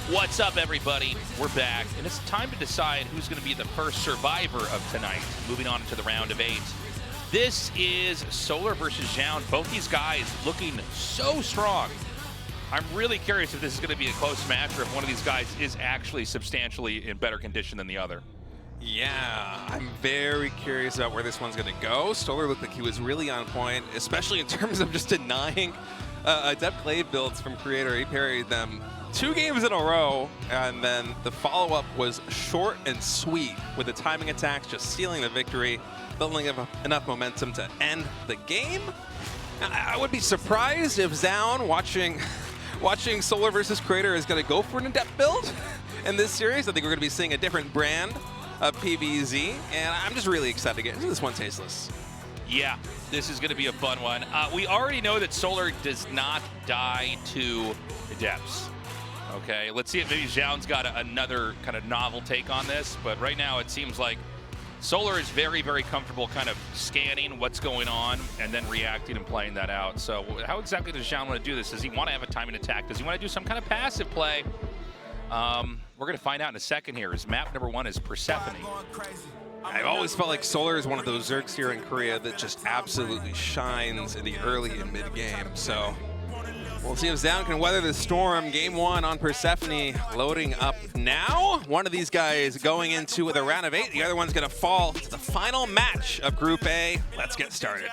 What's up, everybody? We're back, and it's time to decide who's going to be the first survivor of tonight, moving on to the round of 8. This is Solar versus Zoun. Both these guys looking so strong. I'm really curious if this is going to be a close match or if one of these guys is actually substantially in better condition than the other. Yeah, I'm very curious about where this one's going to go. Solar looked like he was really on point, especially in terms of just denying Adept Glaive builds from Creator. He parried them 2 games in a row, and then the follow-up was short and sweet with the timing attacks just sealing the victory, building up enough momentum to end the game. I would be surprised if Zoun, watching Solar versus Creator, is going to go for an Adept build in this series. I think we're going to be seeing a different brand of PvZ, and I'm just really excited to get into this one, Tasteless. Yeah, this is going to be a fun one. We already know that Solar does not die to Adepts. Okay, let's see if maybe Zoun's got another kind of novel take on this, but right now it seems like Solar is very, very comfortable kind of scanning what's going on and then reacting and playing that out. So how exactly does Zoun want to do this? Does he want to have a timing attack? Does he want to do some kind of passive play? We're going to find out in a second here. His map number 1 is Persephone. I've always felt like Solar is one of those Zergs here in Korea that just absolutely shines in the early and mid-game. So we'll see if Zoun can weather the storm. Game 1 on Persephone loading up now. One of these guys going into the round of 8. The other one's going to fall to the final match of Group A. Let's get started.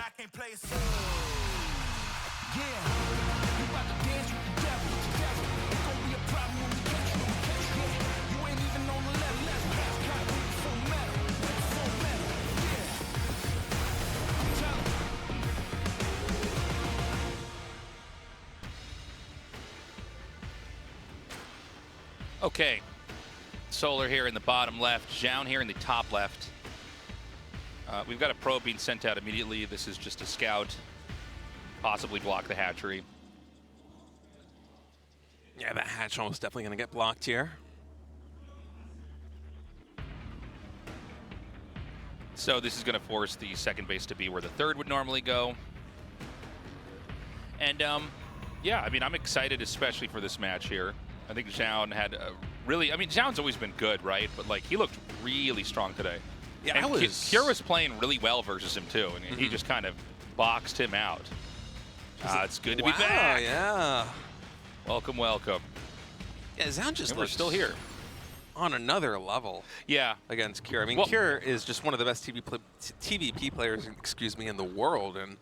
Okay, Solar here in the bottom left, Zoun here in the top left. We've got a probe being sent out immediately. This is just a scout, possibly block the hatchery. Yeah, that hatch almost definitely going to get blocked here. So this is going to force the second base to be where the third would normally go. And yeah, I mean, I'm excited especially for this match here. I think Zoun had a really, I mean, Zoun's always been good, right? But like, he looked really strong today. Yeah, and Kure was playing really well versus him too, and he just kind of boxed him out. It's good to be back. Yeah. Welcome, welcome. Yeah, Zoun just and we're still here on another level. Yeah, against Kure. I mean, well, Kure is just one of the best TVP players, in the world, and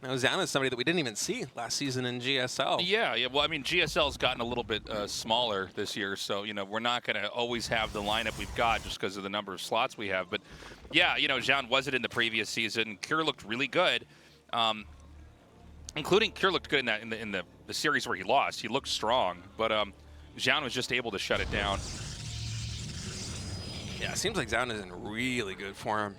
now Zoun is somebody that we didn't even see last season in GSL. Yeah. Well, I mean, GSL's gotten a little bit smaller this year, so, you know, we're not going to always have the lineup we've got just because of the number of slots we have. But, yeah, you know, Zoun wasn't in the previous season. Kure looked really good, including Kure looked good in the series where he lost. He looked strong, but Zoun was just able to shut it down. Yeah, it seems like Zoun is in really good form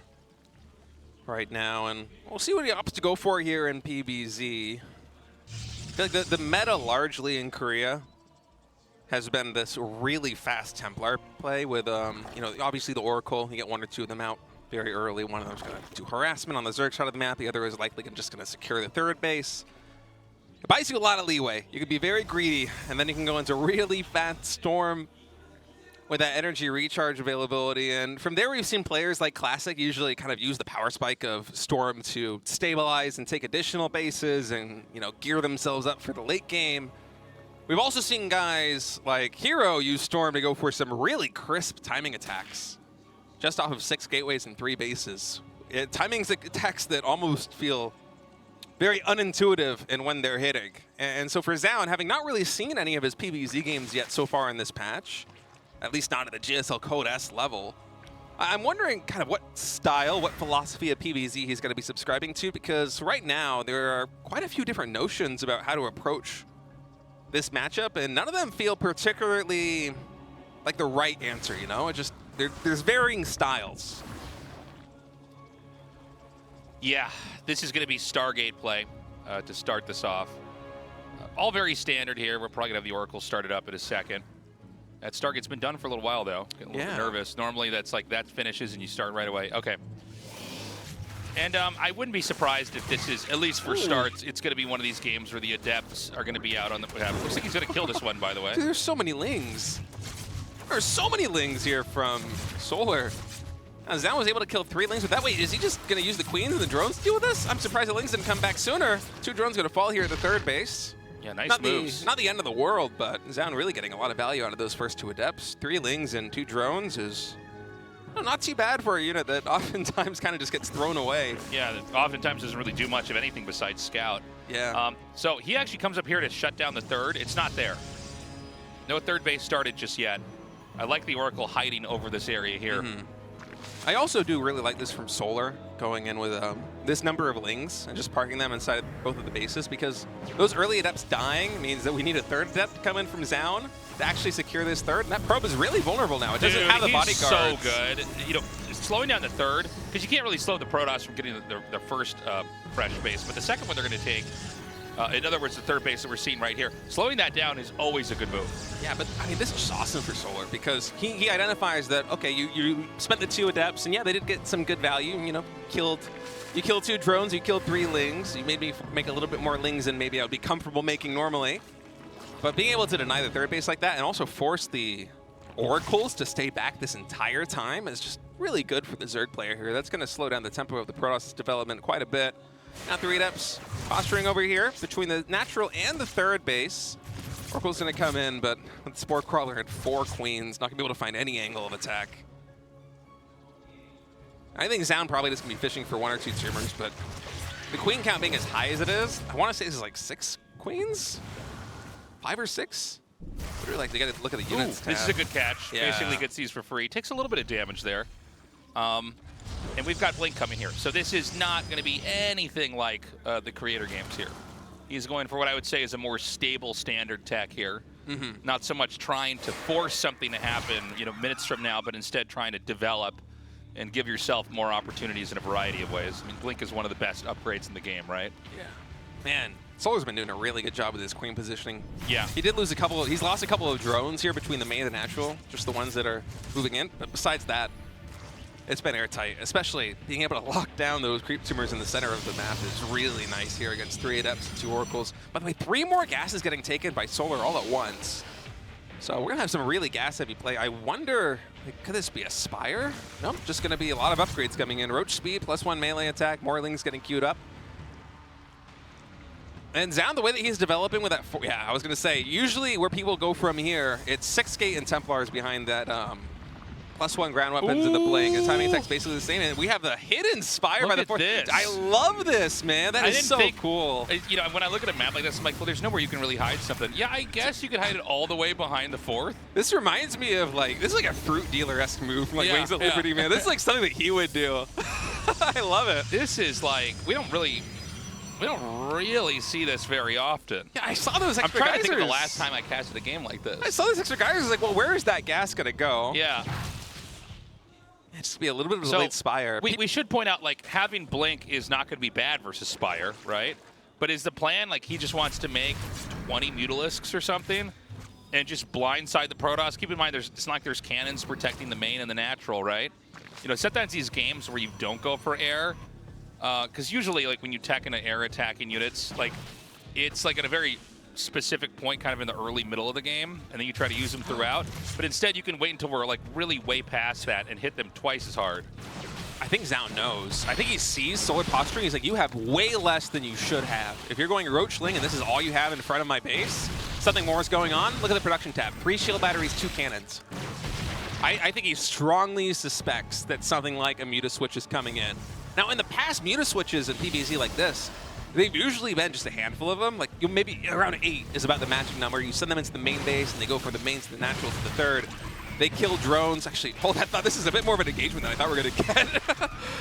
right now, and we'll see what he opts to go for here in PvZ. I feel like the meta largely in Korea has been this really fast Templar play with, you know, obviously the Oracle. You get 1 or 2 of them out very early. One of them's going to do harassment on the Zerg side of the map. The other is likely just going to secure the third base. It buys you a lot of leeway. You can be very greedy, and then you can go into really fast Storm with that energy recharge availability. And from there, we've seen players like Classic usually kind of use the power spike of Storm to stabilize and take additional bases and, you know, gear themselves up for the late game. We've also seen guys like Hero use Storm to go for some really crisp timing attacks just off of 6 gateways and 3 bases. Timing attacks that almost feel very unintuitive in when they're hitting. And so for Zoun, having not really seen any of his PvZ games yet so far in this patch, at least not at the GSL Code S level, I'm wondering kind of what style, what philosophy of PvZ he's going to be subscribing to, because right now there are quite a few different notions about how to approach this matchup, and none of them feel particularly like the right answer, you know? It just, there's varying styles. Yeah, this is going to be Stargate play to start this off. All very standard here. We're probably going to have the Oracle started up in a second. That Stargate's been done for a little while, though. Getting a little bit nervous. Normally, that's like that finishes and you start right away. Okay. And I wouldn't be surprised if this is, at least for starts, it's going to be one of these games where the Adepts are going to be out on the... looks like he's going to kill this one, by the way. Dude, there's so many Lings. There's so many Lings here from Solar. Now, Zoun was able to kill 3 Lings, but that way, is he just going to use the Queens and the drones to deal with this? I'm surprised the Lings didn't come back sooner. 2 drones going to fall here at the 3rd base. Yeah, nice moves. Not the end of the world, but Zoun really getting a lot of value out of those first 2 Adepts. 3 Lings and 2 drones is not too bad for a unit that oftentimes kind of just gets thrown away. Yeah, that oftentimes doesn't really do much of anything besides scout. Yeah. So he actually comes up here to shut down the 3rd. It's not there. No 3rd base started just yet. I like the Oracle hiding over this area here. I also do really like this from Solar, going in with this number of Lings and just parking them inside both of the bases, because those early Adepts dying means that we need a 3rd Adept to come in from Zoun to actually secure this 3rd. And that probe is really vulnerable now. It doesn't have the bodyguards. So good. You know, slowing down the 3rd, because you can't really slow the Protoss from getting the first fresh base, but the second one they're going to take, in other words, the 3rd base that we're seeing right here, slowing that down is always a good move. Yeah, but I mean, this is just awesome for Solar, because he identifies that, okay, you spent the 2 Adepts, and yeah, they did get some good value. You know, you killed 2 drones, you killed 3 Lings. You maybe make a little bit more Lings than maybe I would be comfortable making normally. But being able to deny the 3rd base like that and also force the Oracles to stay back this entire time is just really good for the Zerg player here. That's going to slow down the tempo of the Protoss development quite a bit. Now 3 Adepts posturing over here between the natural and the 3rd base. Oracle's going to come in, but the Spore Crawler had 4 Queens, not going to be able to find any angle of attack. I think Zoun probably just going to be fishing for 1 or 2 tumors, but the Queen count being as high as it is, I want to say this is like 6 Queens? 5 or 6? Really, like, they got to look at the units tab. This is a good catch. Yeah. Basically gets these for free. Takes a little bit of damage there. And we've got Blink coming here. So this is not going to be anything like the Creator games here. He's going for what I would say is a more stable standard tech here. Not so much trying to force something to happen, you know, minutes from now, but instead trying to develop and give yourself more opportunities in a variety of ways. I mean, Blink is one of the best upgrades in the game, right? Yeah. Man, Solar's been doing a really good job with his Queen positioning. Yeah. He did lose he's lost a couple of drones here between the main and the natural, just the ones that are moving in. But besides that, it's been airtight, especially being able to lock down those creep tumors in the center of the map is really nice here against 3 Adepts and 2 Oracles. By the way, 3 more gases getting taken by Solar all at once. So we're gonna have some really gas-heavy play. I wonder, could this be a Spire? Nope, just gonna be a lot of upgrades coming in. Roach speed, +1 melee attack, more Lings getting queued up. And Zoun, the way that he's developing with that, yeah, I was gonna say, usually where people go from here, it's 6 Gate and Templars behind that +1 ground weapons and the Blink. And timing attack's basically the same. And we have the hidden Spire by the 4th. This. I love this, man. That is so cool. You know, when I look at a map like this, I'm like, well, there's nowhere you can really hide something. Yeah, I guess you could hide it all the way behind the 4th. This reminds me of, like, this is like a fruit dealer-esque move from, like, Wings of Liberty, man. This is like something that he would do. I love it. This is like, we don't really see this very often. Yeah, I saw those extra I'm trying geysers. to think of the last time I casted a game like this. I saw those extra geysers. I was like, well, where is that gas going to go? Yeah. It's just be a little bit of a late Spire. We should point out, like, having Blink is not going to be bad versus Spire, right? But is the plan, like, he just wants to make 20 Mutalisks or something and just blindside the Protoss? Keep in mind, it's not like there's cannons protecting the main and the natural, right? You know, sometimes these games where you don't go for air, because usually, like, when you tech into air attacking units, like, it's like at a very specific point kind of in the early middle of the game, and then you try to use them throughout. But instead, you can wait until we're, like, really way past that and hit them twice as hard. I think Zoun knows. I think he sees Solar posturing. He's like, you have way less than you should have. If you're going Roachling and this is all you have in front of my base, something more is going on. Look at the production tab. 3 shield batteries, 2 cannons. I think he strongly suspects that something like a Mutaswitch is coming in. Now, in the past, Mutaswitches in PvZ like this, they've usually been just a handful of them. Like, maybe around 8 is about the magic number. You send them into the main base, and they go from the main to the natural to the 3rd. They kill drones. Actually, I thought this is a bit more of an engagement than I thought we were going to get.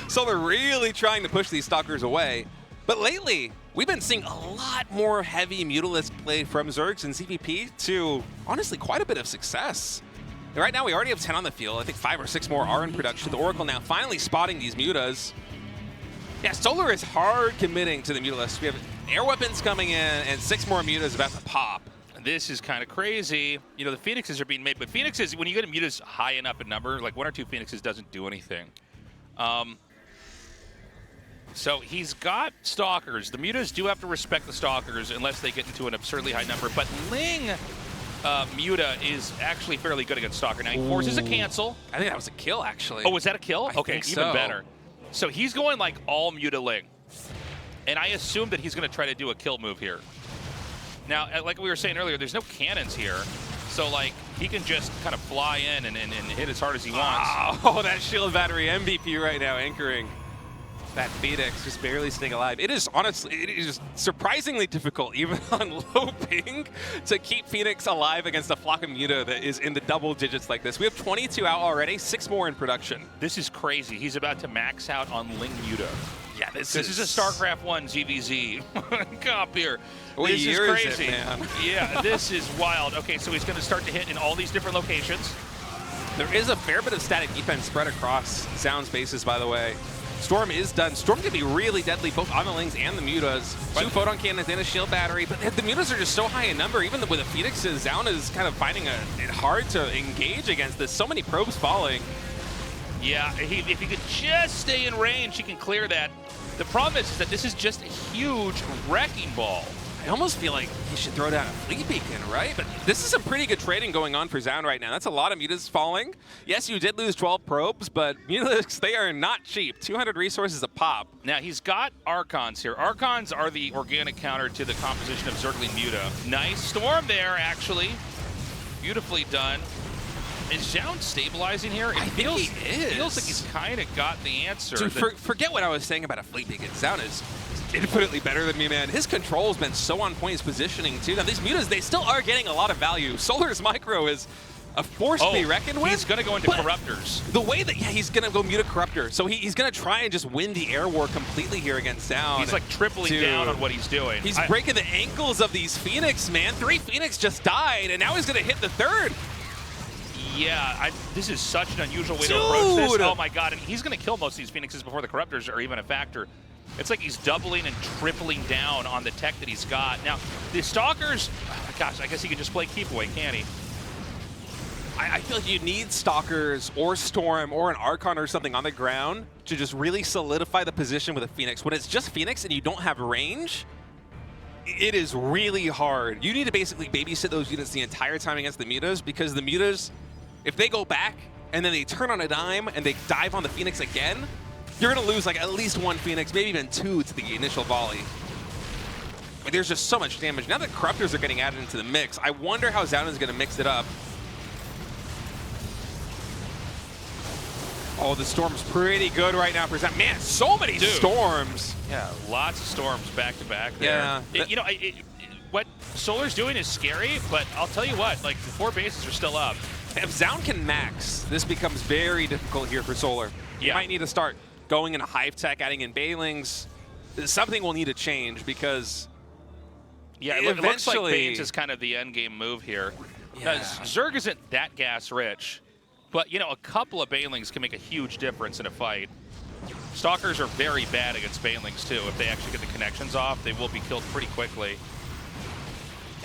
So they're really trying to push these Stalkers away. But lately, we've been seeing a lot more heavy Mutalisk play from Zergs and ZVP to, honestly, quite a bit of success. And right now, we already have 10 on the field. I think 5 or 6 more are in production. The Oracle now finally spotting these Mutas. Yeah, Solar is hard committing to the Mutalisk. We have air weapons coming in and 6 more Mutas about to pop. This is kind of crazy. You know, the Phoenixes are being made, but Phoenixes, when you get a Mutas high enough in number, like 1 or 2 Phoenixes doesn't do anything. So he's got Stalkers. The Mutas do have to respect the Stalkers unless they get into an absurdly high number. But Ling Muta is actually fairly good against Stalker. Now he forces a cancel. I think that was a kill, actually. Oh, was that a kill? I Okay, think even so. better. So he's going like all Muta Ling. And I assume that he's going to try to do a kill move here. Now, like we were saying earlier, there's no cannons here. So, like, he can just kind of fly in and hit as hard as he wants. Oh, that shield battery MVP right now anchoring that Phoenix, just barely staying alive. It is honestly, it is surprisingly difficult, even on low ping, to keep Phoenix alive against a flock of Muta that is in the double digits like this. We have 22 out already, 6 more in production. This is crazy. He's about to max out on Ling Muta. Yeah, this is a StarCraft 1 GVZ cop here. What This is year is crazy. it, man? Yeah, this is wild. Okay, so he's going to start to hit in all these different locations. There is a fair bit of static defense spread across Zoun's bases, by the way. Storm is done. Storm can be really deadly both on the Lings and the Mutas. 2 photon cannons and a shield battery, but the Mutas are just so high in number. Even with the Phoenixes, Zoun is kind of finding it hard to engage against this. So many probes falling. Yeah, if he could just stay in range, he can clear that. The problem is that this is just a huge wrecking ball. I almost feel like he should throw down a Fleet Beacon, right? But this is some pretty good trading going on for Zoun right now. That's a lot of Mutas falling. Yes, you did lose 12 probes, but Mutas, they are not cheap. 200 resources a pop. Now, he's got Archons here. Archons are the organic counter to the composition of Zergling Muta. Nice storm there, actually. Beautifully done. Is Zoun stabilizing here? I think he is. It feels like he's kind of got the answer. Dude, forget what I was saying about a Fleet Beacon. Zoun is infinitely better than me, man. His control's been so on point, his positioning, too. Now, these Mutas, they still are getting a lot of value. Solar's Micro is a force to be reckoned with. He's going to go into Corruptors. The way that, yeah, he's going to go Muta Corruptor. So he's going to try and just win the air war completely here against Zoun. He's like tripling down on what he's doing. He's breaking the ankles of these Phoenix, man. 3 Phoenix just died, and now he's going to hit the 3rd. Yeah, this is such an unusual way to approach this. Oh my god, and he's going to kill most of these Phoenixes before the Corruptors are even a factor. It's like he's doubling and tripling down on the tech that he's got. Now, the Stalkers, gosh, I guess he can just play keep away, can't he? I feel like you need Stalkers or Storm or an Archon or something on the ground to just really solidify the position with a Phoenix. When it's just Phoenix and you don't have range, it is really hard. You need to basically babysit those units the entire time against the Mutas, because the Mutas, if they go back and then they turn on a dime and they dive on the Phoenix again, you're going to lose like at least 1 Phoenix, maybe even 2 to the initial volley. Like, there's just so much damage. Now that Corruptors are getting added into the mix, I wonder how Zoun is going to mix it up. Oh, the Storm's pretty good right now for Zoun. Man, so many Storms. Yeah, lots of Storms back to back there. Yeah. You know, what Solar's doing is scary, but I'll tell you what, like, the 4 bases are still up. If Zoun can max, this becomes very difficult here for Solar. You might need to start going into Hive Tech, adding in Bailings. Something will need to change, because it looks like Banes is kind of the end game move here. Because Zerg isn't that gas rich, but you know, a couple of Bailings can make a huge difference in a fight. Stalkers are very bad against Bailings too. If they actually get the connections off, they will be killed pretty quickly.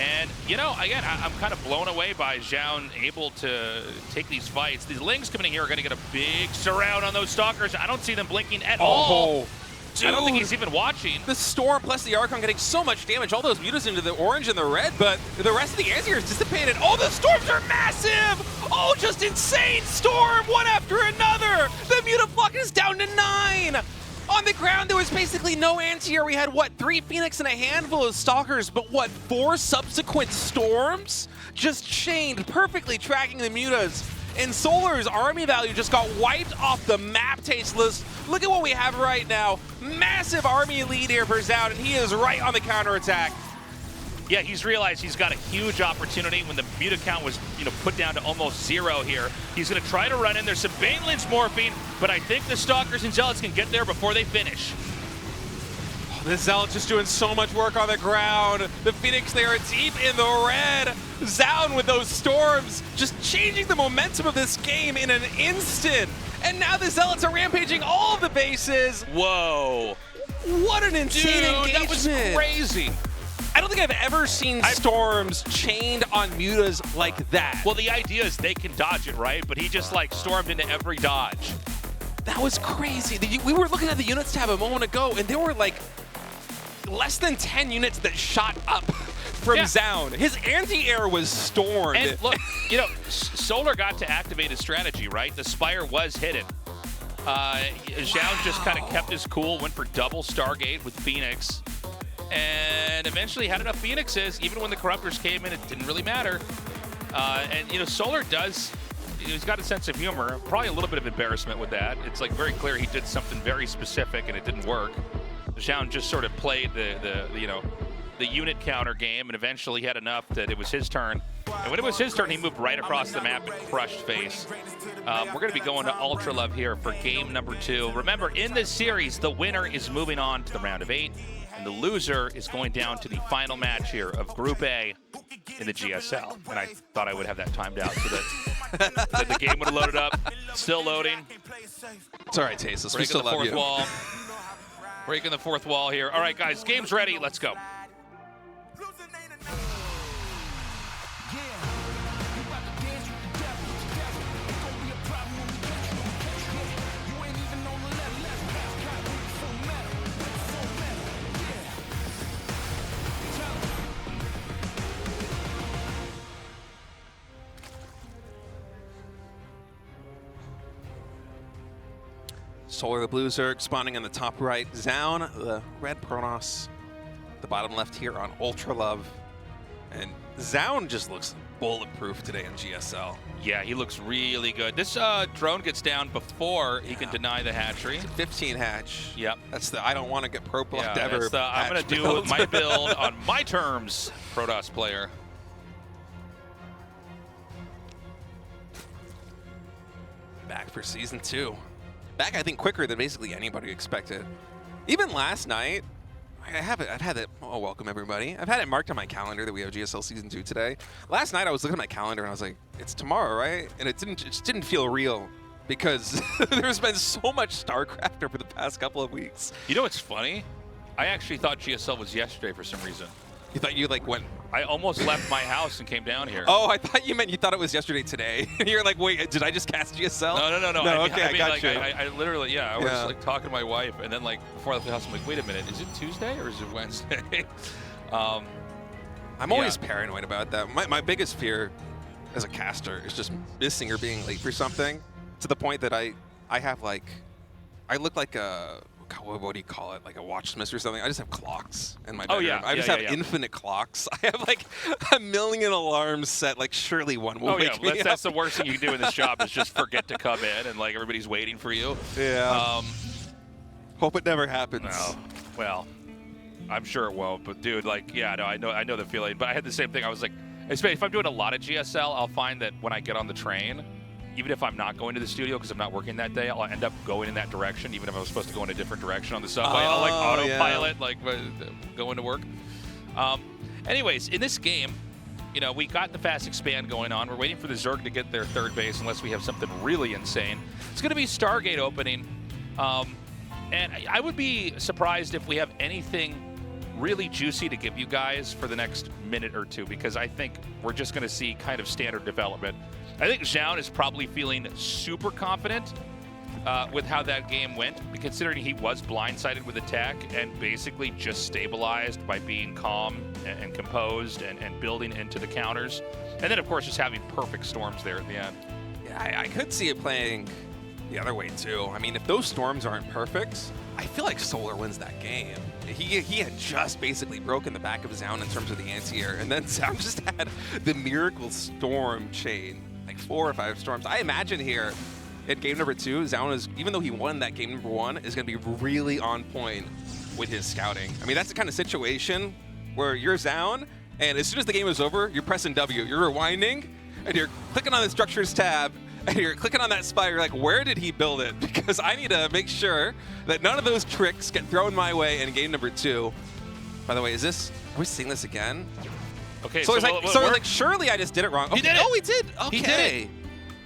And, you know, again, I'm kind of blown away by Zoun able to take these fights. These Lings coming in here are going to get a big surround on those Stalkers. I don't see them blinking at all. Dude, I don't think he's even watching. The Storm plus the Archon getting so much damage. All those Mutas into the orange and the red, but the rest of the Azir is dissipated. Oh, the Storms are massive! Oh, just insane Storm, one after another! The Muta flock is down to 9! On the ground, there was basically no anti-air. We had, what, 3 Phoenix and a handful of Stalkers, but what, 4 subsequent Storms? Just chained, perfectly tracking the Mutas. And Solar's army value just got wiped off the map, Tasteless. Look at what we have right now. Massive army lead here for Zoun, and he is right on the counterattack. Yeah, he's realized he's got a huge opportunity when the Muta count was, you know, put down to almost 0 here. He's going to try to run in. There's some Banelin's morphine, but I think the Stalkers and Zealots can get there before they finish. Oh, the Zealots just doing so much work on the ground. The Phoenix, they are deep in the red. Zoun with those Storms just changing the momentum of this game in an instant. And now the Zealots are rampaging all of the bases. Whoa. What an insane engagement. That was crazy. I don't think I've ever seen Storms chained on Mutas like that. Well, the idea is they can dodge it, right? But he just like stormed into every dodge. That was crazy. We were looking at the units tab a moment ago, and there were like less than 10 units that shot up from Zoun. His anti-air was stormed. And look, you know, Solar got to activate his strategy, right? The Spire was hidden. Zoun just kind of kept his cool, went for double Stargate with Phoenix, and eventually had enough Phoenixes. Even when the Corruptors came in, it didn't really matter. And, you know, Solar does, he's got a sense of humor, probably a little bit of embarrassment with that. It's like very clear he did something very specific and it didn't work. Zoun just sort of played the unit counter game, and eventually had enough that it was his turn. And when it was his turn, he moved right across the map and crushed face. We're going to be going to Ultra Love here for game number 2. Remember, in this series, the winner is moving on to the round of 8, and the loser is going down to the final match here of Group A in the GSL. And I thought I would have that timed out so that the game would have loaded up. Still loading. It's all right, Tasteless. We Breaking still the love fourth you. wall. Breaking the fourth wall here. All right, guys, game's ready. Let's go. Solar, the blue Zerg spawning in the top right. Zoun, the red Protoss, the bottom left here on Ultra Love. And Zoun just looks bulletproof today in GSL. Yeah, he looks really good. This drone gets down before he can deny the hatchery. 15 hatch. Yep. That's the I don't want to get pro blocked ever. That's the, I'm going to do my build on my terms, Protoss player. Back for season 2. Back, I think, quicker than basically anybody expected. Even last night, I've had it. Oh, welcome everybody. I've had it marked on my calendar that we have GSL season 2 today. Last night, I was looking at my calendar and I was like, "It's tomorrow, right?" And it just didn't feel real because there's been so much StarCraft over the past couple of weeks. You know what's funny? I actually thought GSL was yesterday for some reason. You thought you like went? I almost left my house and came down here. Oh, I thought you meant you thought it was yesterday today. You're like, wait, did I just cast GSL? No. No, I got you. I literally, I was like talking to my wife, and then like before I left the house, I'm like, wait a minute, is it Tuesday or is it Wednesday? I'm always paranoid about that. My biggest fear as a caster is just missing or being late for something, to the point that I have like, I look like a, what do you call it? Like a watchsmith or something. I just have clocks in my bedroom. I just have infinite clocks. I have like a million alarms set. Like surely one will wake me up. That's the worst thing you can do in this job is just forget to come in and like everybody's waiting for you. Yeah. Hope it never happens. No. Well, I'm sure it won't. But dude, like, yeah, no, I know the feeling. But I had the same thing. I was like, especially if I'm doing a lot of GSL, I'll find that when I get on the train, even if I'm not going to the studio because I'm not working that day, I'll end up going in that direction, even if I was supposed to go in a different direction on the subway. I'll like autopilot, like go into work. Anyways, in this game, you know, we got the fast expand going on. We're waiting for the Zerg to get their third base unless we have something really insane. It's going to be Stargate opening. And I would be surprised if we have anything really juicy to give you guys for the next minute or two, because I think we're just going to see kind of standard development. I think Zoun is probably feeling super confident with how that game went, considering he was blindsided with attack and basically just stabilized by being calm and composed and building into the counters. And then, of course, just having perfect storms there at the end. Yeah, I could see it playing the other way, too. I mean, if those storms aren't perfect, I feel like Solar wins that game. He had just basically broken the back of Zoun in terms of the anti-air, and then Zoun just had the miracle storm chain, like 4 or 5 storms. I imagine here in game number 2, Zoun is, even though he won that game number 1, is going to be really on point with his scouting. I mean, that's the kind of situation where you're Zoun, and as soon as the game is over, you're pressing W. You're rewinding, and you're clicking on the structures tab, and you're clicking on that spy. You're like, where did he build it? Because I need to make sure that none of those tricks get thrown my way in game number 2. By the way, are we seeing this again? Okay, so it's like, surely I just did it wrong. Okay. He did it. Oh, he did. Okay. He did it.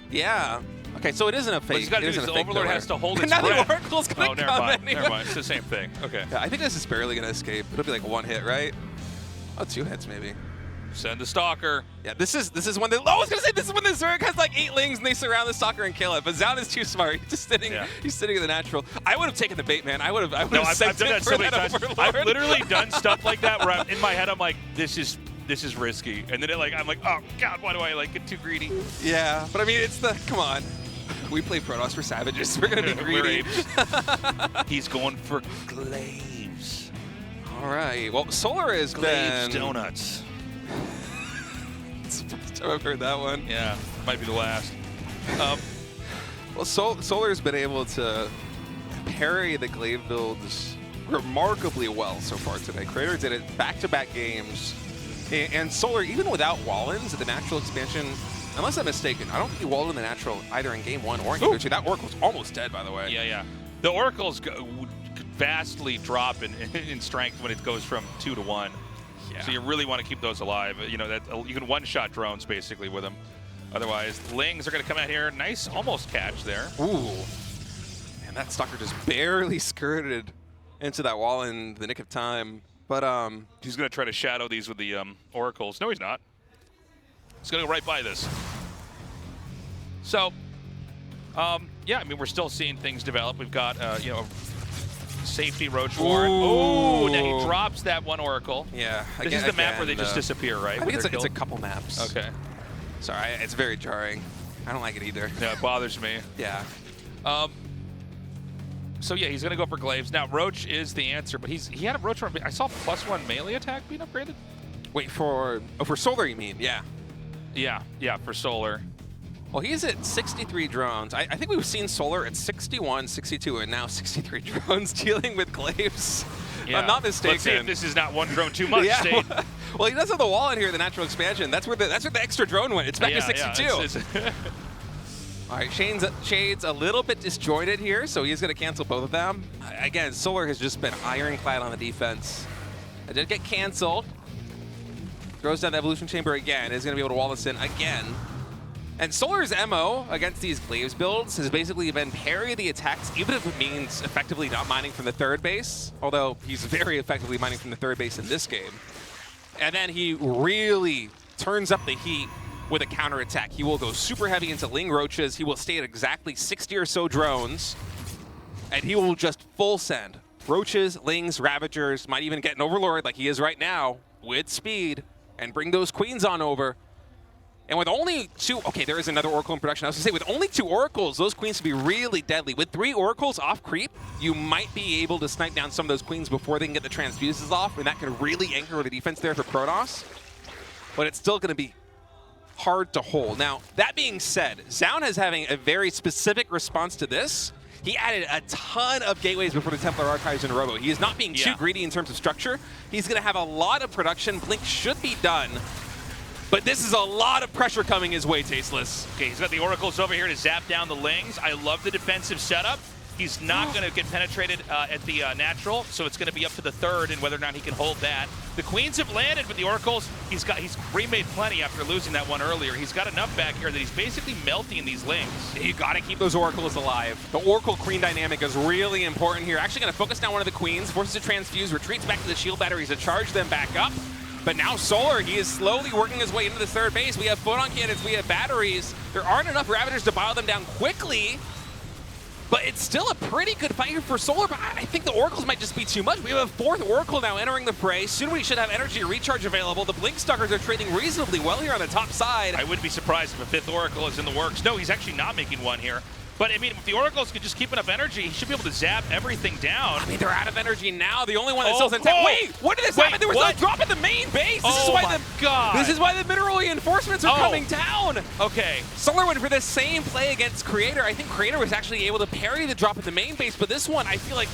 Yeah. Okay, so it isn't a fake. What he's got to do is the Overlord has to hold its now breath. The Oracle's going to come anyway. Never mind. It's the same thing. Okay. Yeah, I think this is barely going to escape. It'll be like 1 hit, right? Oh, 2 hits maybe. Send the Stalker. Yeah, this is when the I was gonna say this is when the Zerg has like 8 lings and they surround the Stalker and kill it. But Zoun is too smart. He's just sitting. Yeah. He's sitting in the natural. I would have taken the bait, man. I would have. No, I've done that so many times. Overlord. I've literally done stuff like that where in my head I'm like, this is risky, and then I'm like, oh god, why do I like get too greedy? Yeah, but I mean, it's the come on. We play Protoss for savages. We're gonna be greedy. He's going for Glaives. All right. Well, Solar has Glaives been. donuts. It's the first time I've heard that one. Yeah, might be the last. Well, Solar's been able to parry the Glaive builds remarkably well so far today. Creator did it back-to-back games. And Solar, even without Wallens at the natural expansion, unless I'm mistaken, I don't think he walled in the natural either in game 1 or in game 2. That Oracle's almost dead, by the way. Yeah. The Oracles vastly drop in strength when it goes from 2 to 1. Yeah. So you really want to keep those alive. You know, that you can one-shot drones basically with them. Otherwise, Lings are going to come out here. Nice almost catch there. Ooh. And that Stalker just barely skirted into that wall in the nick of time. But he's going to try to shadow these with the Oracles. No, he's not. He's going to go right by this. So, yeah, I mean, we're still seeing things develop. We've got, you know, safety Roach Warren. Oh, now he drops that one Oracle. Yeah. This is the map where they just disappear, right? I think it's a couple maps. Okay. Sorry, it's very jarring. I don't like it either. Yeah, it bothers me. Yeah. So yeah, he's gonna go for Glaives. Now Roach is the answer, but he had a Roach. I saw +1 melee attack being upgraded. Wait for Solar, you mean? Yeah. Yeah, for Solar. Well, he's at 63 drones. I think we've seen Solar at 61, 62, and now 63 drones dealing with Glaives. Yeah. I'm not mistaken. Let's see if this is not one drone too much. Yeah. Well, he does have the wall in here, the natural expansion. That's where the extra drone went. It's back to 62. Yeah, All right, Shade's a little bit disjointed here, so he's going to cancel both of them. Again, Solar has just been ironclad on the defense. It did get canceled. Throws down the Evolution Chamber again. Is going to be able to wall this in again. And Solar's MO against these Glaives builds has basically been parry the attacks, even if it means effectively not mining from the third base, although he's very effectively mining from the third base in this game. And then he really turns up the heat with a counterattack. He will go super heavy into Ling Roaches. He will stay at exactly 60 or so drones, and he will just full send. Roaches, Lings, Ravagers, might even get an Overlord like he is right now with speed and bring those Queens on over. And with only 2, okay, there is another Oracle in production. I was gonna say, with only 2 Oracles, those Queens can be really deadly. With 3 Oracles off creep, you might be able to snipe down some of those Queens before they can get the transfuses off, and that can really anchor the defense there for Protoss. But it's still gonna be hard to hold. Now, that being said, Zoun is having a very specific response to this. He added a ton of gateways before the Templar Archives in a row. He is not being too greedy in terms of structure. He's gonna have a lot of production. Blink should be done. But this is a lot of pressure coming his way, Tasteless. Okay, he's got the Oracles over here to zap down the Lings. I love the defensive setup. He's not going to get penetrated at the natural, so it's going to be up to the third and whether or not he can hold that. The Queens have landed, but the Oracles, he's remade plenty after losing that one earlier. He's got enough back here that he's basically melting these Lings. You got to keep those Oracles alive. The Oracle Queen dynamic is really important here. Actually going to focus down one of the Queens, forces a transfuse, retreats back to the shield batteries to charge them back up. But now Solar, he is slowly working his way into the third base. We have photon cannons, we have batteries. There aren't enough Ravagers to bile them down quickly. But it's still a pretty good fight here for Solar, but I think the Oracles might just be too much. We have a 4th Oracle now entering the fray. Soon we should have energy recharge available. The Blink Stalkers are trading reasonably well here on the top side. I wouldn't be surprised if a 5th Oracle is in the works. No, he's actually not making one here. But, I mean, if the Oracles could just keep enough energy, he should be able to zap everything down. I mean, they're out of energy now. The only one that still's intact. Wait, what did this happen? There was no drop at the main base. This is why the mineral reinforcements are coming down. Okay. Solar went for the same play against Creator. I think Creator was actually able to parry the drop at the main base, but this one, I feel like,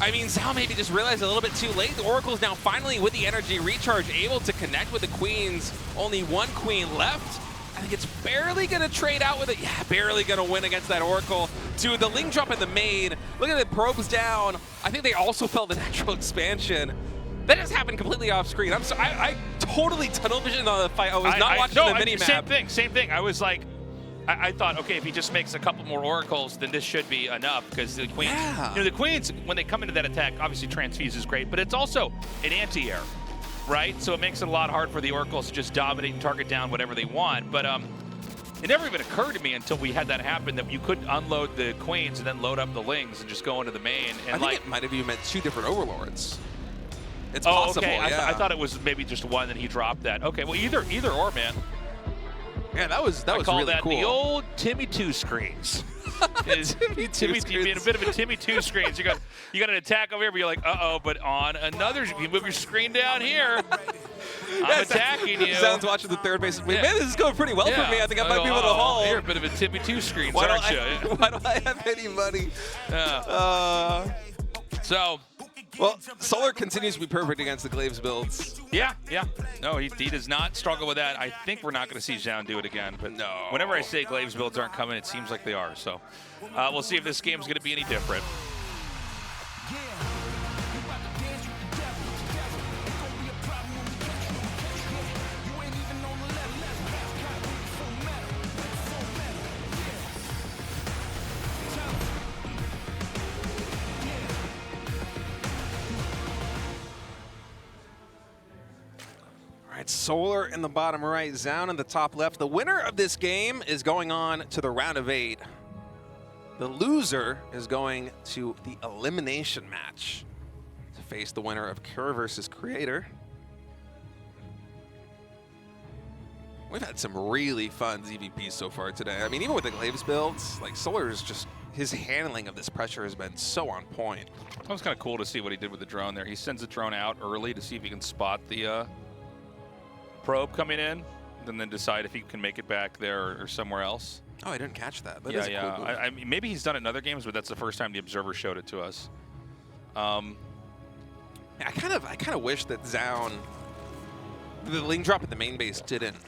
I mean, Zoun maybe just realized a little bit too late. The Oracle's now finally, with the energy recharge, able to connect with the Queens. Only 1 Queen left. I think it's barely going to trade out with it. Yeah, barely going to win against that Oracle. To the Ling drop in the main. Look at the probes down. I think they also felt the natural expansion. That just happened completely off screen. I'm sorry. I totally tunnel visioned on the fight. I was not watching the mini-map. Same thing. I was like, I thought, okay, if he just makes a couple more Oracles, then this should be enough, because the Queens, you know, the Queens, when they come into that attack, obviously transfuse is great, but it's also an anti-air. right? So it makes it a lot hard for the Oracles to just dominate and target down whatever they want. But it never even occurred to me until we had that happen that you could unload the Queens and then load up the Lings and just go into the main. And I think it might have even meant 2 different Overlords. It's oh, possible, okay. yeah. I thought it was maybe just one that he dropped that. Okay, well, either or, man. Yeah, that was I call really that cool. the old Timmy 2 screens. Timmy being a bit of a Timmy 2 screens. You got an attack over here, but you're like, uh-oh, but on another, you move your screen down here. I'm attacking you. Sounds watching the third base. Man, this is going pretty well for me. I think I might be able to haul. You're a bit of a Timmy 2 screens, aren't you? Why don't I have any money? Well, Solar continues to be perfect against the Glaives builds. Yeah. No, he does not struggle with that. I think we're not going to see Zoun do it again. But no. Whenever I say Glaives builds aren't coming, it seems like they are. So we'll see if this game's going to be any different. Solar in the bottom right, Zoun in the top left. The winner of this game is going on to the round of 8. The loser is going to the elimination match to face the winner of Cure versus Creator. We've had some really fun ZVPs so far today. I mean, even with the Glaives builds, like Solar is just, his handling of this pressure has been so on point. That was kind of cool to see what he did with the drone there. He sends the drone out early to see if he can spot the probe coming in, and then decide if he can make it back there or somewhere else. Oh, I didn't catch that. That yeah, is a cool move. I mean, maybe he's done it in other games, but that's the first time the Observer showed it to us. I kind of wish that Zoun, the Ling drop at the main base didn't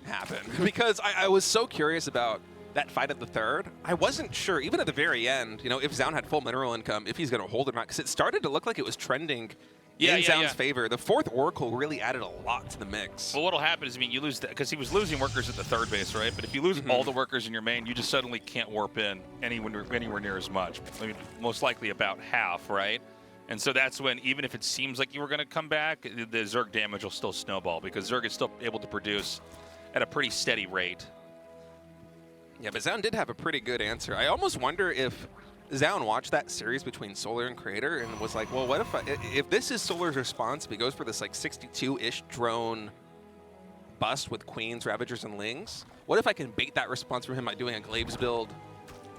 happen because I was so curious about that fight at the third. I wasn't sure, even at the very end, you know, if Zoun had full mineral income, if he's going to hold or not, because it started to look like it was trending in Zoun's favor. The 4th Oracle really added a lot to the mix. Well, what'll happen is, I mean, you lose because he was losing workers at the third base, right? But if you lose all the workers in your main, you just suddenly can't warp in anywhere near as much. I mean, most likely about half, right? And so that's when, even if it seems like you were going to come back, the Zerg damage will still snowball because Zerg is still able to produce at a pretty steady rate. Yeah, but Zoun did have a pretty good answer. I almost wonder if Zoun watched that series between Solar and Creator and was like, well, what if this is Solar's response, if he goes for this like 62-ish drone bust with Queens, Ravagers, and Lings, what if I can bait that response from him by doing a Glaives build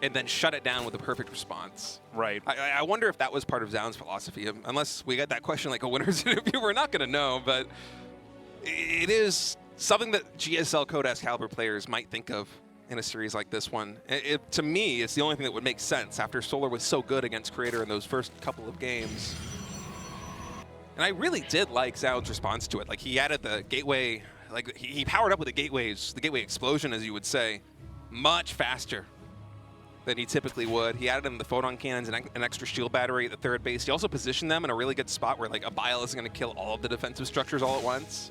and then shut it down with a perfect response? Right. I wonder if that was part of Zoun's philosophy. Unless we got that question like a winner's interview, we're not going to know, but it is something that GSL Code S caliber players might think of in a series like this one. To me, it's the only thing that would make sense after Solar was so good against Creator in those first couple of games. And I really did like Zoun's response to it. Like, he added the gateway, like he powered up with the gateway explosion, as you would say, much faster than he typically would. He added in the photon cannons and an extra shield battery at the third base. He also positioned them in a really good spot where like a Bile isn't going to kill all of the defensive structures all at once.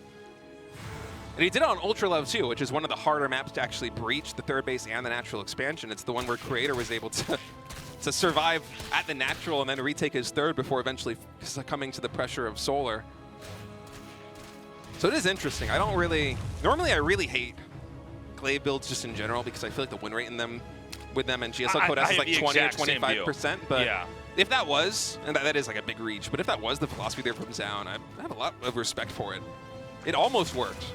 And he did it on Ultra Love too, which is one of the harder maps to actually breach the third base and the natural expansion. It's the one where Creator was able to survive at the natural and then retake his third before eventually succumbing to the pressure of Solar. So it is interesting. I don't really, normally I really hate Glaive builds just in general because I feel like the win rate in them with them and GSL Code S is like 20 or 25%. But yeah, if that was, and that is like a big reach, but if that was the philosophy there from Zoun, I have a lot of respect for it. It almost worked.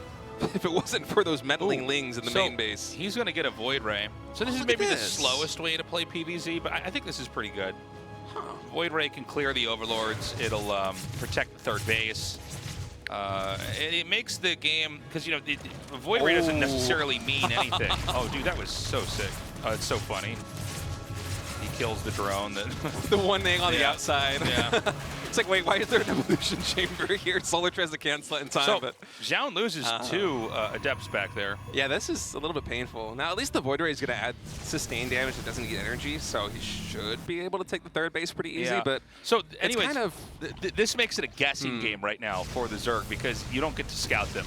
If it wasn't for those meddling Lings in the main base. He's going to get a Void Ray. So this is maybe the slowest way to play PvZ, but I think this is pretty good. Void Ray can clear the Overlords. It'll protect the third base. It makes the game, because, you know, the Void Ray doesn't necessarily mean anything. Oh, dude, that was so sick. It's so funny. He kills the drone. The one thing on the outside. Yeah. It's like, wait, why is there an evolution chamber here? Solar tries to cancel it in time. So, but Zoun loses 2 Adepts back there. Yeah, this is a little bit painful. Now, at least the Void Ray is going to add sustained damage that doesn't get energy, so he should be able to take the third base pretty easy. But so, anyways, kind of this makes it a guessing game right now for the Zerg because you don't get to scout them.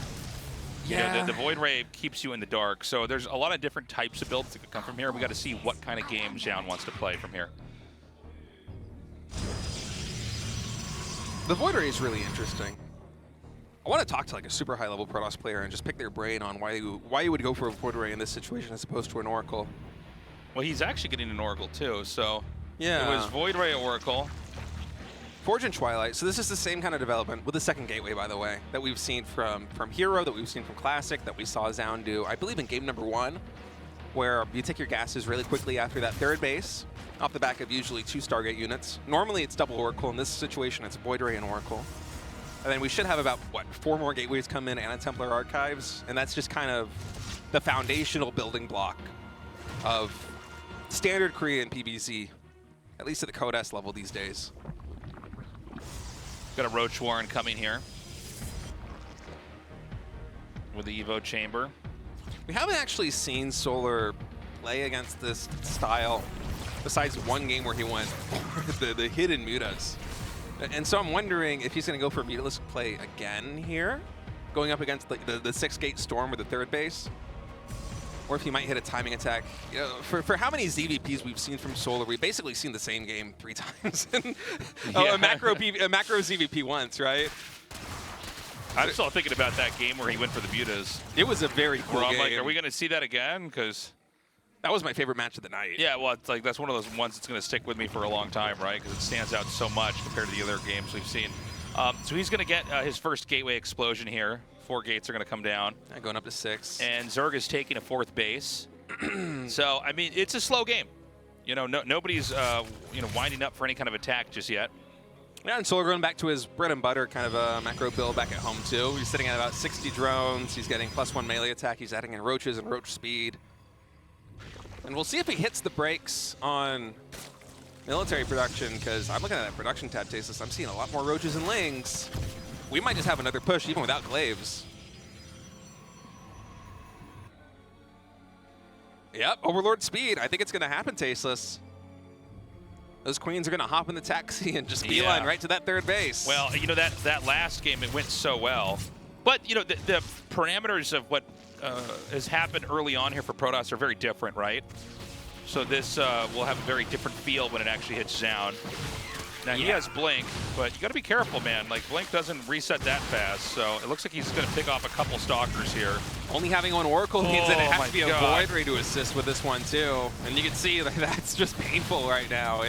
Yeah. You know, the Void Ray keeps you in the dark, so there's a lot of different types of builds that could come from here. We got to see what kind of game Zoun wants to play from here. The Void Ray is really interesting. I want to talk to like a super high level Protoss player and just pick their brain on why you would go for a Void Ray in this situation as opposed to an Oracle. Well, he's actually getting an Oracle too, so yeah, it was Void Ray Oracle. Forge and Twilight. So this is the same kind of development with the second gateway, by the way, that we've seen from Hero, that we've seen from Classic, that we saw Zoun do, I believe, in game number 1, where you take your gases really quickly after that third base, off the back of usually 2 Stargate units. Normally it's double Oracle. In this situation, it's Void Ray and Oracle. And then we should have about, what, 4 more gateways come in and a Templar Archives, and that's just kind of the foundational building block of standard Korean PBZ, at least at the Code S level these days. Got a Roach Warren coming here with the Evo Chamber. We haven't actually seen Solar play against this style besides one game where he went for the hidden mutas. And so I'm wondering if he's going to go for mutaless play again here, going up against the 6-gate Storm with the third base, or if he might hit a timing attack. You know, for how many ZVPs we've seen from Solar, we've basically seen the same game 3 times. A macro ZVP once, right? I'm still thinking about that game where he went for the mutas. It was a very cool game. I'm like, are we going to see that again? Because that was my favorite match of the night. Yeah, well, it's like that's one of those ones that's going to stick with me for a long time, right? Because it stands out so much compared to the other games we've seen. So he's going to get his first gateway explosion here. 4 gates are going to come down. Going up to 6. And Zerg is taking a 4th base. So, I mean, it's a slow game. You know, nobody's, winding up for any kind of attack just yet. Yeah, and Solar going back to his bread and butter kind of a macro build back at home, too. He's sitting at about 60 drones. He's getting +1 melee attack. He's adding in roaches and roach speed. And we'll see if he hits the brakes on military production, because I'm looking at that production tab, Tasteless. I'm seeing a lot more roaches and lings. We might just have another push, even without glaives. Yep, Overlord speed. I think it's going to happen, Tasteless. Those queens are going to hop in the taxi and just beeline right to that third base. Well, you know, that last game, it went so well. But, you know, the parameters of what has happened early on here for Protoss are very different, right? So this will have a very different feel when it actually hits Zoun. Now, he has Blink, but you got to be careful, man. Like, Blink doesn't reset that fast, so it looks like he's going to pick off a couple Stalkers here. Only having one Oracle means that it has to be a Void Ray to assist with this one, too. And you can see that that's just painful right now.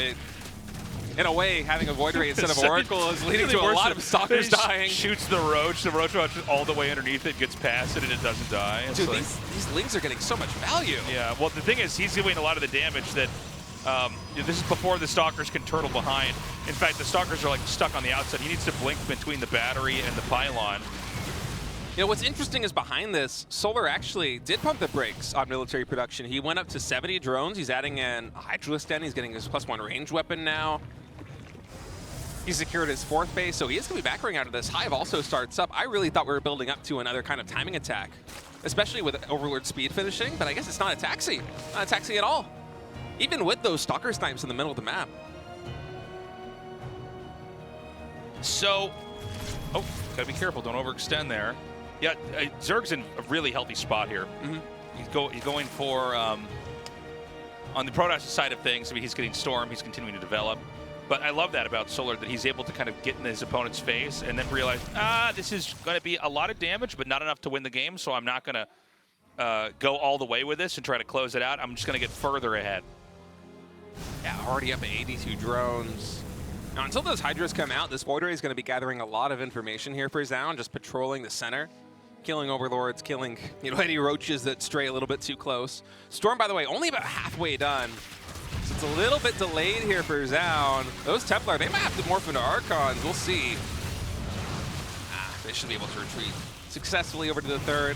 In a way, having a Void Ray instead of Oracle is leading to a lot of Stalkers dying. Shoots the Roach all the way underneath it, gets past it, and it doesn't die. It's dude, like, these Lings are getting so much value. Yeah, well, the thing is, he's doing a lot of the damage that this is before the Stalkers can turtle behind. In fact, the Stalkers are like stuck on the outside. He needs to blink between the battery and the pylon. You know, what's interesting is behind this, Solar actually did pump the brakes on military production. He went up to 70 drones. He's adding in a Hydralisk Den. He's getting his +1 range weapon now. He secured his 4th base, so he is going to be backering out of this. Hive also starts up. I really thought we were building up to another kind of timing attack, especially with Overlord speed finishing, but I guess it's not a taxi. Not a taxi at all. Even with those Stalker snipes in the middle of the map. So, gotta be careful, don't overextend there. Yeah, Zerg's in a really healthy spot here. He's going for, on the Protoss side of things, I mean, he's getting Storm, he's continuing to develop. But I love that about Solar, that he's able to kind of get in his opponent's face and then realize, this is going to be a lot of damage, but not enough to win the game, so I'm not going to go all the way with this and try to close it out. I'm just going to get further ahead. Yeah, already up at 82 drones. Now, until those Hydras come out, this Void Ray is going to be gathering a lot of information here for Zoun, just patrolling the center, killing Overlords, killing any roaches that stray a little bit too close. Storm, by the way, only about halfway done. So it's a little bit delayed here for Zoun. Those Templar, they might have to morph into Archons. We'll see. They should be able to retreat successfully over to the 3rd.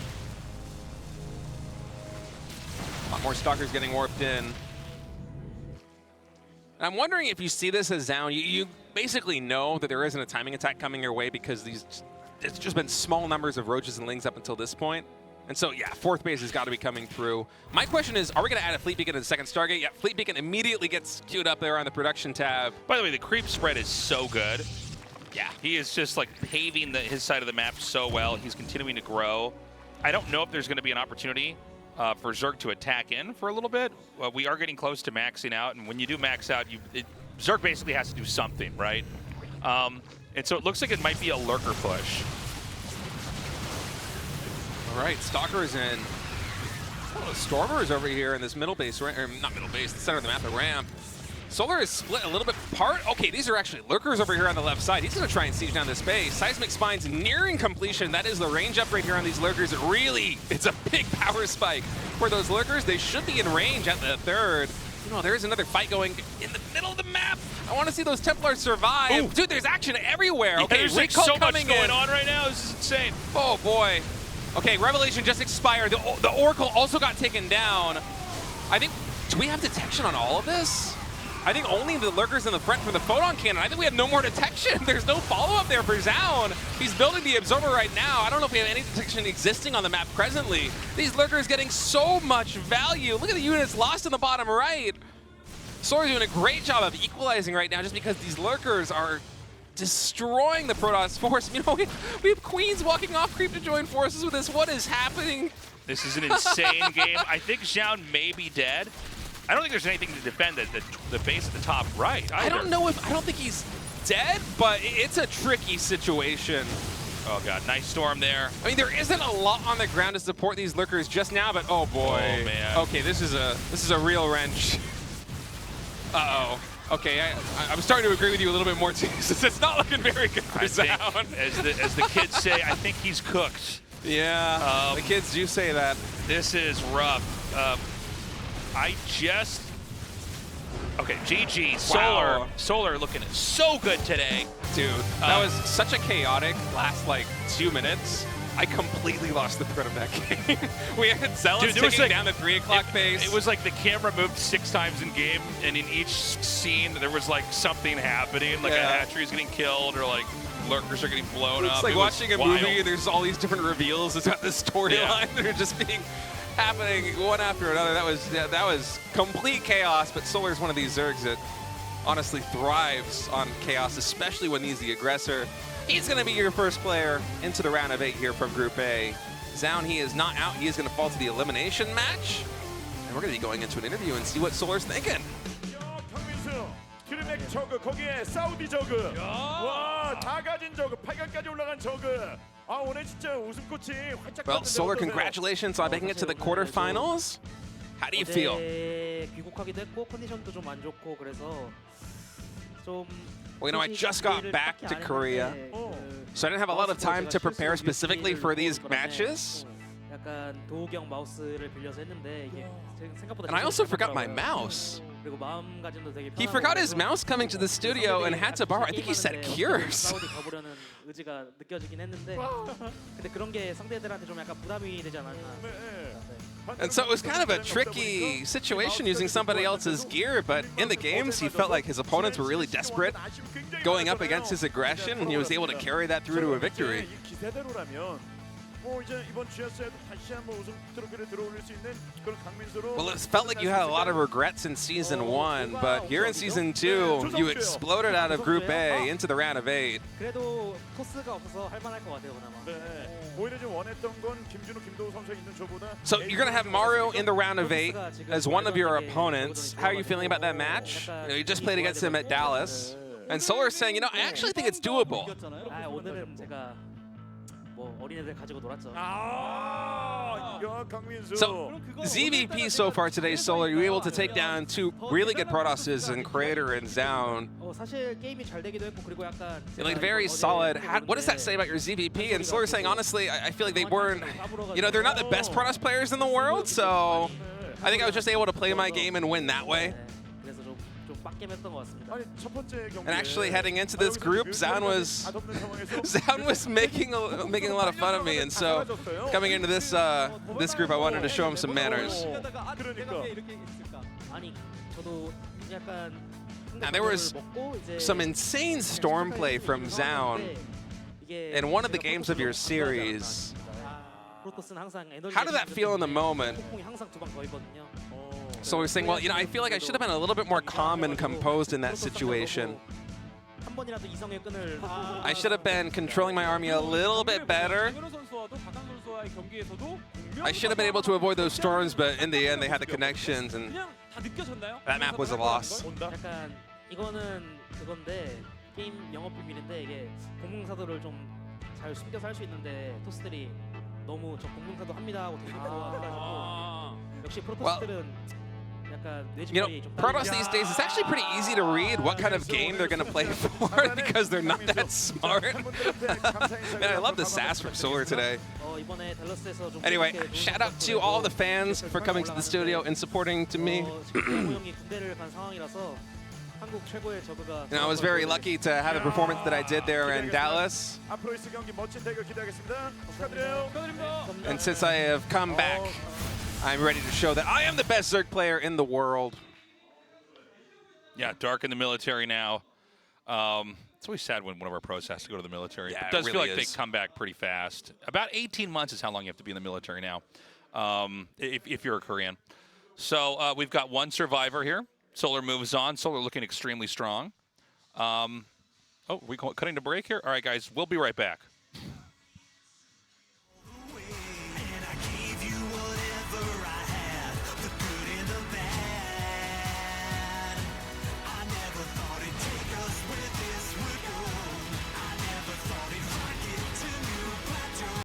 A lot more Stalkers getting warped in. And I'm wondering if you see this as Zoun, you basically know that there isn't a timing attack coming your way because it's just been small numbers of Roaches and Lings up until this point. And so, yeah, 4th base has got to be coming through. My question is, are we going to add a Fleet Beacon to the 2nd Stargate? Yeah, Fleet Beacon immediately gets queued up there on the production tab. By the way, the creep spread is so good. Yeah, he is just like paving his side of the map so well. He's continuing to grow. I don't know if there's going to be an opportunity for Zerg to attack in for a little bit. We are getting close to maxing out, and when you do max out, Zerg basically has to do something, right? And so it looks like it might be a lurker push. All right, Stalkers and Stormers over here in this middle base, or not middle base, the center of the map, the ramp. Solar is split a little bit apart. Okay, these are actually lurkers over here on the left side. He's going to try and siege down this base. Seismic Spine's nearing completion. That is the range upgrade here on these lurkers. It's a big power spike for those lurkers. They should be in range at the third. You know, there is another fight going in the middle of the map. I want to see those Templars survive. Ooh. Dude, there's action everywhere. Yeah, okay, there's like so much going on right now. This is insane. Oh, boy. Okay, Revelation just expired. The Oracle also got taken down. I think, do we have detection on all of this? I think only the lurkers in the front from the photon cannon. I think we have no more detection. There's no follow-up there for Zoun. He's building the absorber right now. I don't know if we have any detection existing on the map presently. These lurkers getting so much value. Look at the units lost in the bottom right. Sora's doing a great job of equalizing right now just because these lurkers are destroying the Protoss force. You know, we have Queens walking off creep to join forces with this. What is happening? This is an insane game. I think Zoun may be dead. I don't think there's anything to defend the base at the top right either. I don't think he's dead, but it's a tricky situation. Oh god, nice storm there. I mean, there isn't a lot on the ground to support these lurkers just now, but oh boy. Oh man. Okay, this is a real wrench. Uh-oh. Okay, I'm starting to agree with you a little bit more too. It's not looking very good for Zoun. As the kids say, I think he's cooked. Yeah, the kids do say that. This is rough. Okay, GG, Wow. Solar looking so good today. Dude, that was such a chaotic last, like, 2 minutes. I completely lost the thread of that game. We had Zealots taking down the 3 o'clock base. It was like the camera moved 6 times in game, and in each scene, there was like something happening, like a hatchery's getting killed, or like lurkers are getting blown up. It's like watching a movie, and there's all these different reveals. It's got this storyline that are just being happening one after another. That was complete chaos, but Solar's one of these Zergs that honestly thrives on chaos, especially when he's the aggressor. He's going to be your first player into the round of 8 here from Group A. Zoun, he is not out. He is going to fall to the elimination match. And we're going to be going into an interview and see what Solar's thinking. 거기에 사우디 저그. 와, 다 가진 저그, 8강까지 올라간 저그. 아, 오늘 진짜 웃음꽃이 활짝. Well, Solar, congratulations on making it to the quarterfinals. How do you feel? 귀국하기도 했고 컨디션도 좀 안 좋고 그래서 좀. Well, you know, I just got back to Korea, so I didn't have a lot of time to prepare specifically for these matches. And I also forgot my mouse. He forgot his mouse coming to the studio and had to borrow, I think he said Cures. And so it was kind of a tricky situation using somebody else's gear, but in the games he felt like his opponents were really desperate going up against his aggression, and he was able to carry that through to a victory. Well, it felt like you had a lot of regrets in Season 1, but here in Season 2, you exploded out of Group A into the round of 8. So you're going to have Mario in the round of 8 as one of your opponents. How are you feeling about that match? You know, you just played against him at Dallas. And Solar's saying, you know, I actually think it's doable. So, ZVP so far today, Solar, you were able to take down 2 really good Protosses in Creator and Zoun. You're like very solid. What does that say about your ZVP? And Solar's saying, honestly, I feel like they weren't, you know, they're not the best Protoss players in the world, so I think I was just able to play my game and win that way. And actually, heading into this group, Zoun was making a lot of fun of me, and so coming into this this group, I wanted to show him some manners. Now there was some insane storm play from Zoun in one of the games of your series. How did that feel in the moment? So we're saying, well, you know, I feel like I should have been a little bit more calm and composed in that situation. I should have been controlling my army a little bit better. I should have been able to avoid those storms, but in the end, they had the connections, and that map was a loss. 너무 저 공중사도 합니다 하고 대놓고 해가지고 역시 Well, 프로토스들은 약간 You 뇌지머리 know, 좀 Protoss these days, it's actually pretty easy to read what kind of game they're going to play for because they're not that smart. Man, I love the sass from Solar today. 이번에 댈러스에서 좀 Anyway, 그렇게 shout out to all the fans for coming to the studio and supporting to me. 지금 형이 군대를 간 상황이라서 한국 최고의 저그가 And I was very lucky to have the performance that I did there in Dallas. 앞으로 있을 경기 멋진 대결 기대하겠습니다. 축하드려요. And since I have come back, I'm ready to show that I am the best Zerg player in the world. Yeah, Dark in the military now. It's always sad when one of our pros has to go to the military. Yeah, It does it feel really like is. they come back pretty fast. About 18 months is how long you have to be in the military now, if you're a Korean. So we've got one survivor here. Solar moves on. Solar looking extremely strong. Oh, we cutting to break here? All right, guys, we'll be right back.